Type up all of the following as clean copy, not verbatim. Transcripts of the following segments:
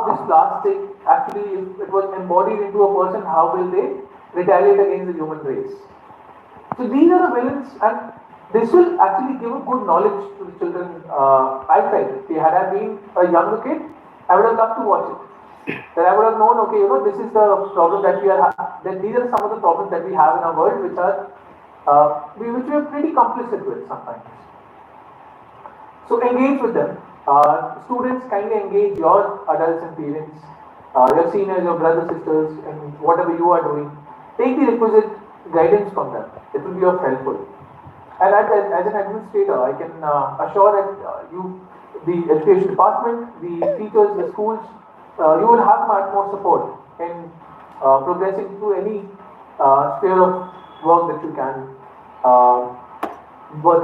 this plastic actually, if it was embodied into a person, how will they retaliate against the human race? So these are the villains, and this will actually give a good knowledge to the children. I felt, had I been a younger kid, I would have loved to watch it. Then I would have known, okay, this is the problem that we are. That these are some of the problems that we have in our world, which are which we are pretty complicit with sometimes. So engage with them. Students, kindly engage your adults and parents, your seniors, your brothers, sisters, and whatever you are doing. Take the requisite guidance from them. It will be of helpful. And as an administrator, I can assure that the education department, the teachers, the schools, you will have much more support in progressing through any sphere of work that you can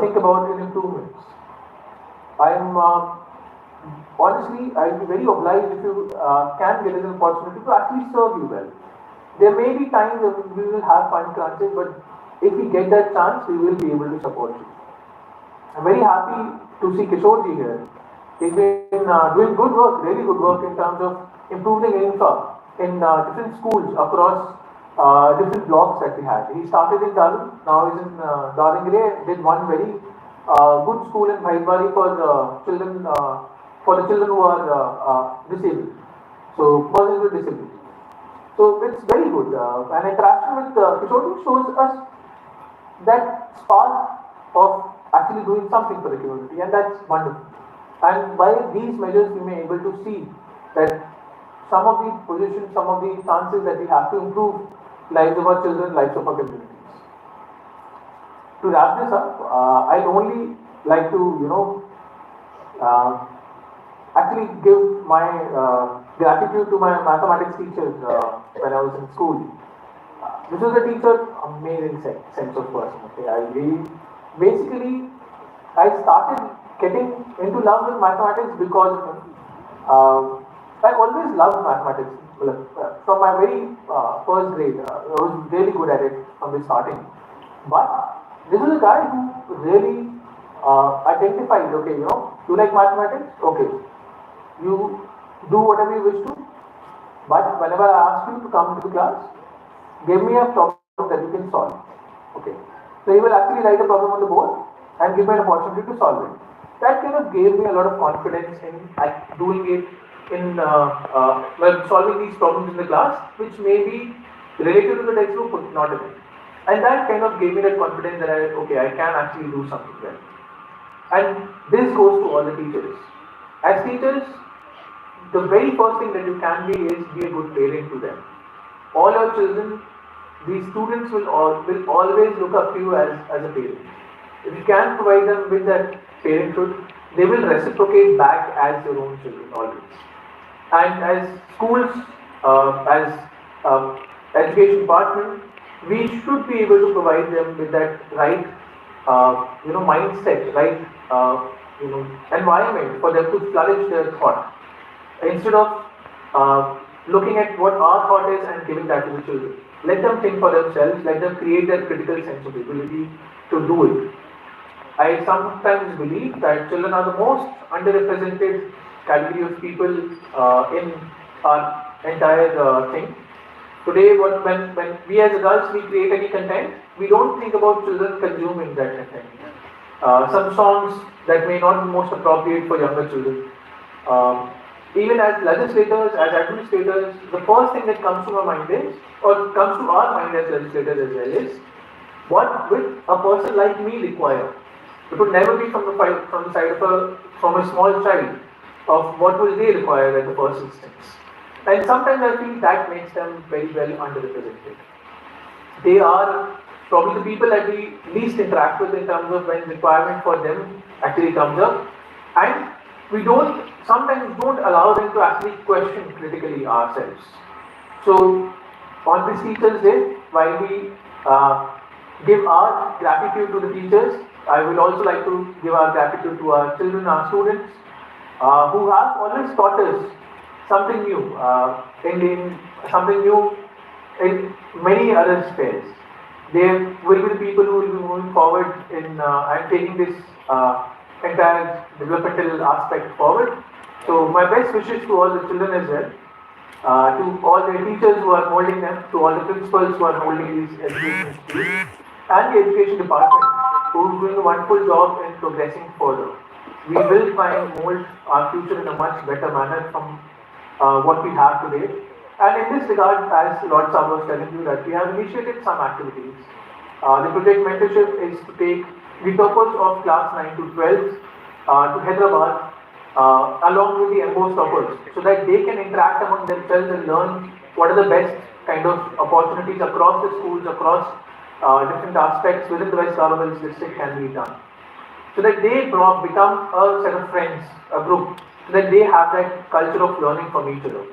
think about in improvements. I'm honestly, I'll be very obliged if you can get an opportunity to actually serve you well. There may be times when we will have fun crunches, but if we get that chance, we will be able to support you. I'm very happy to see Kishorji here. He's been doing good work, really good work in terms of improving infra in different schools across different blocks that we had. He started in Dalu, now he's in Darlingre, did one very good school in Bhaibari for children, for the children who are disabled, so persons with disability. So it's very good. An interaction with Kishore shows us that spark of actually doing something for the community, and that's wonderful. And by these measures, we may be able to see that some of the positions, some of the chances that we have to improve lives of our children, lives of our communities. To wrap this up, I'd only like to, actually give my gratitude to my mathematics teachers when I was in school. This was a teacher, amazing sense of person. Okay, basically, I started getting into love with mathematics because of him. I always loved mathematics from my very first grade. I was really good at it from the starting. But this is a guy who really identified, okay, you like mathematics? Okay. You do whatever you wish to, but whenever I ask you to come to the class, give me a problem that you can solve. Okay. So he will actually write a problem on the board and give me an opportunity to solve it. That kind of gave me a lot of confidence in doing it in solving these problems in the class, which may be related to the textbook but not in it. And that kind of gave me that confidence that I can actually do something well. And this goes to all the teachers. As teachers, the very first thing that you can be is be a good parent to them. All your children, these students will always look up to you as a parent. If you can provide them with that parenthood, they will reciprocate back as their own children always. And as schools, as education department, we should be able to provide them with that right, mindset, right, environment for them to flourish their thought, instead of looking at what our thought is and giving that to the children. Let them think for themselves. Let them create that critical sense of ability to do it. I sometimes believe that children are the most underrepresented category of people in our entire thing. Today, when we as adults we create any content, we don't think about children consuming that content. Some songs that may not be most appropriate for younger children. Even as legislators, as administrators, the first thing that comes to our mind is, or comes to our mind as legislators as well, is what will a person like me require? It would never be from the side of from a small child of what will they require at the first instance. And sometimes I feel that makes them very well underrepresented. They are probably the people that we least interact with in terms of when requirement for them actually comes up, and we sometimes don't allow them to actually question critically ourselves. So on this Teachers' Day, while we give our gratitude to the teachers, I would also like to give our gratitude to our children, our students, who have always taught us something new, something new in many other spheres. They will be the people who will be moving forward in and taking this entire developmental aspect forward. So my best wishes to all the children as well, to all the teachers who are molding them, to all the principals who are molding these education institutes, and the education department who is doing a wonderful job in progressing further. We will try and mold our future in a much better manner from what we have today. And in this regard, as Lord Saab was telling you, that we have initiated some activities. The project mentorship is to take the purpose of class 9 to 12 to Hyderabad along with the MBOS toppers, so that they can interact among themselves and learn what are the best kind of opportunities across the schools, across different aspects within the West Garbhagh district can be done. So that they become a set of friends, a group, so that they have that culture of learning from each other.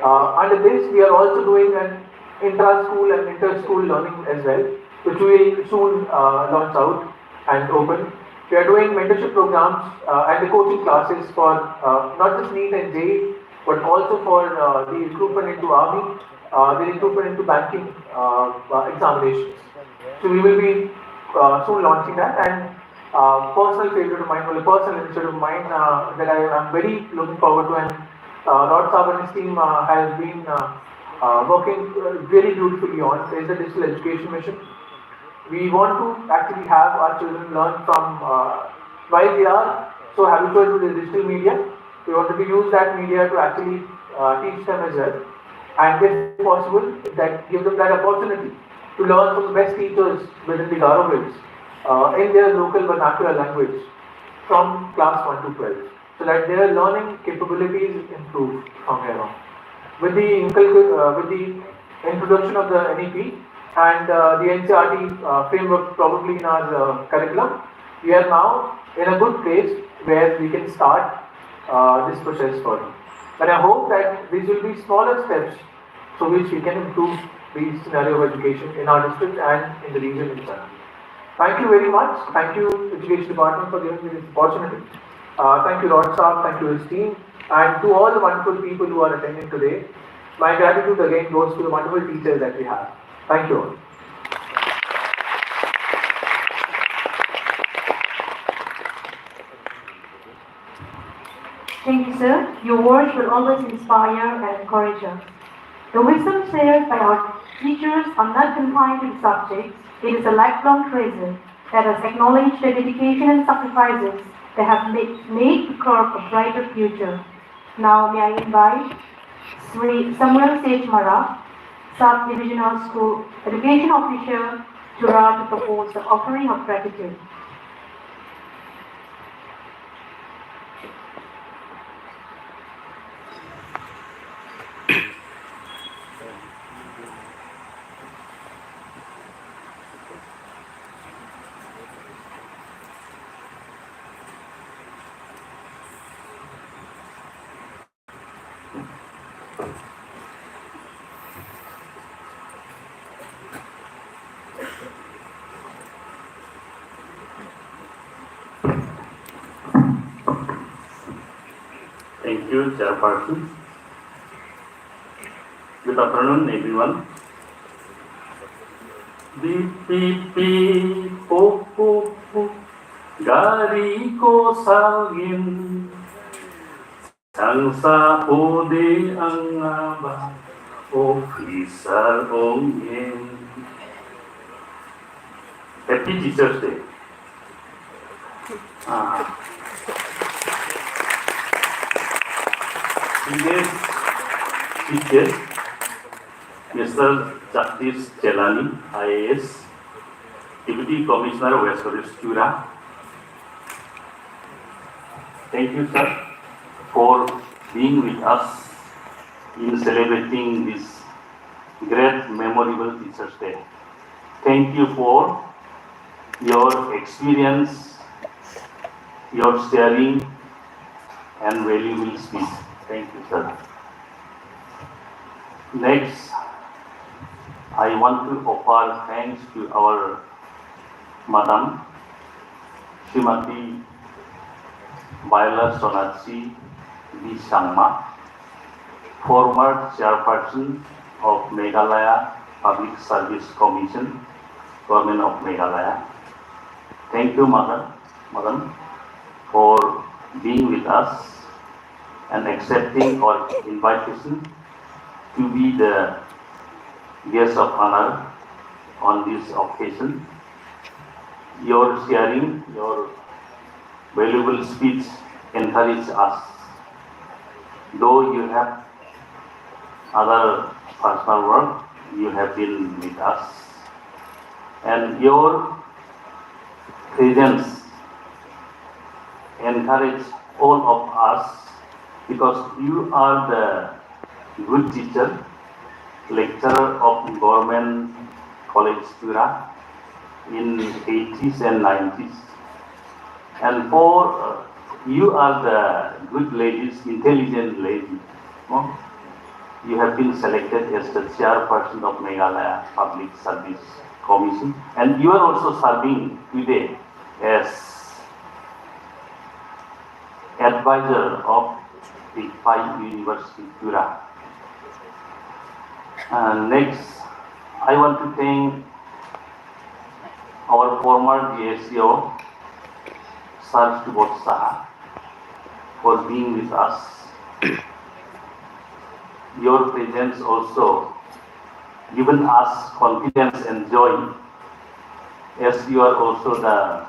Under this, we are also doing an intra-school and inter-school learning as well, which we will soon launch out and open. We are doing mentorship programs and the coaching classes for not just NEET and JEE, but also for the recruitment into army, the recruitment into banking examinations. So we will be soon launching that. And personal favorite of mine, well, a personal initiative of mine that I am very looking forward to, and Lord Saab and his team has been working very beautifully on, is the digital education mission. We want to actually have our children learn from, while they are so habitual to the digital media, we wanted to use that media to actually teach them as well. And if possible, that give them that opportunity to learn from the best teachers within the Garovils in their local vernacular language from class 1 to 12, so that their learning capabilities improve from here on. With the introduction of the NEP, and the NCERT framework probably in our curriculum, we are now in a good place where we can start this process further. And I hope that these will be smaller steps through which we can improve the scenario of education in our district and in the region itself. Thank you very much. Thank you, Education Department, for giving me this opportunity. Thank you, Lord Saab. Thank you, his team. And to all the wonderful people who are attending today, my gratitude again goes to the wonderful teachers that we have. Thank you all. Thank you, sir. Your words will always inspire and encourage us. The wisdom shared by our teachers are not confined to the subjects. It is a lifelong treasure that has acknowledged the dedication and sacrifices that have made to carve a brighter future. Now, may I invite Sri Samuel Seth Mara, South Divisional School Education Officer, to propose the offering of gratitude. Thank you, Chairperson. Good afternoon, everyone. BPP Popo Gari ko salgin Sangsa ode ang aba Officer ongin. Happy Teachers Day. Today's teacher, Mr. Jagdish Chelani, IAS, Deputy Commissioner, West Kodishpura. Thank you, sir, for being with us in celebrating this great memorable Teachers Day. Thank you for your experience, your sharing, and valuable speech. Thank you, sir. Next, I want to offer thanks to our Madam Srimati Baila Sonatsi V. Sangma, former Chairperson of Meghalaya Public Service Commission, Government of Meghalaya. Thank you, Madam, for being with us and accepting our invitation to be the guest of honor on this occasion. Your sharing, your valuable speech encourage us. Though you have other personal work, you have been with us. And your presence encourage all of us because you are the good teacher, lecturer of Government College Tura in 80s and 90s. And for you are the good ladies, intelligent lady. No? You have been selected as the chairperson of Meghalaya Public Service Commission, and you are also serving today as advisor of the Pai University Tura. Next, I want to thank our former GSO, Sir Subodh Saha, for being with us. Your presence also given us confidence and joy, as you are also the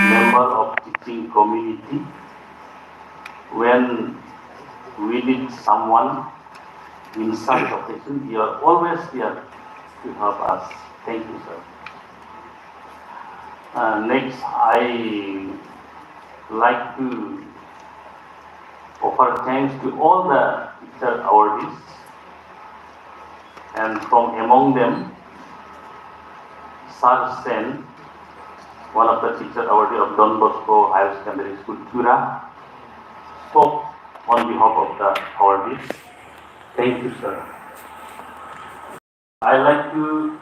member of teaching community. When we need someone in such occasion, you are always here to help us. Thank you, sir. Next, I like to offer thanks to all the teacher awardees, and from among them, Sir Sen, one of the teacher awardee of Don Bosco Higher Secondary School, Tura, spoke on behalf of the awardees. Thank you, sir. I like to